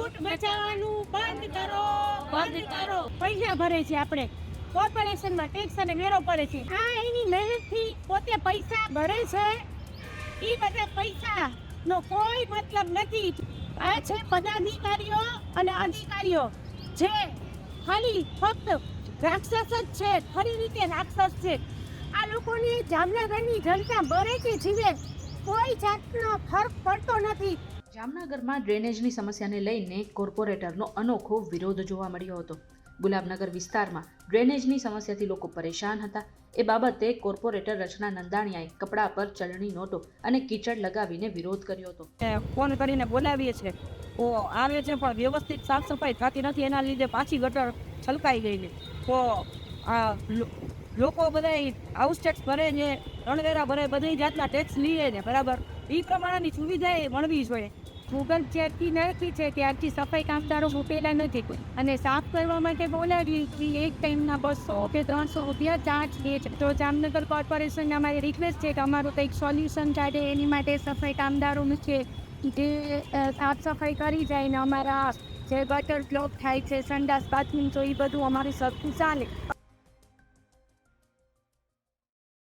લૂંટ મચાવવાનું બંધ કરો, બંધ કરો. પૈસા ભરે છે આપણે કોર્પોરેશનમાં, ટેક્સ અને વેરો ભરે છે. આ એની મહેનતથી પોતે પૈસા ભરે છે. એ બધા પૈસાનો કોઈ મતલબ નથી. આ છે પદાધિકારીઓ અને અધિકારીઓ જે ખાલી ફક્ત રાક્ષસ જ છે, ખરી રીતે રાક્ષસ છે. આ લોકોને જામનગરની જનતા ભરે કે જીવે કોઈ જાતનો ફરક પડતો નથી. જામનગરમાં ડ્રેનેજની સમસ્યાને લઈને કોર્પોરેટરનો અનોખો વિરોધ જોવા મળ્યો હતો. ગુલાબનગર વિસ્તારમાં ડ્રેનેજની સમસ્યાથી લોકો પરેશાન હતા. એ બાબતે કોર્પોરેટર રચના નંદાણીયાએ કપડા પર ચલણી નોટો અને કીચડ લગાવીને વિરોધ કર્યો હતો. ફોન કરીને બોલાવીએ છીએ તો આવે છે, પણ વ્યવસ્થિત સાફ સફાઈ થતી નથી. એના લીધે પાછી ગટર છલકાઈ ગઈ છે. તો આ લોકો બધા હાઉસ ટેક્સ ભરે છે, રણવેરા ભરે, બધી જાતના ટેક્સ લઈએ છે, બરાબર. એ પ્રમાણેની સુવિધા એ મળવી જોઈએ. ભૂગર્ભ જ્યારથી નાખી છે ત્યારથી સફાઈ કામદારો મૂકેલા નથી અને સાફ કરવા માટે બોલાવી એક ટાઈમના 200 કે 300 રૂપિયા ચાર્જ લે છે. તો જામનગર કોર્પોરેશનને અમારી રિક્વેસ્ટ છે કે અમારું કંઈક સોલ્યુશન કાઢે, એની માટે સફાઈ કામદારો મૂકે જે સાફ સફાઈ કરી જાય ને અમારા જે ગટર બ્લોક થાય છે, સંડાસ બાથરૂમ, તો એ બધું અમારી સરખું ચાલે.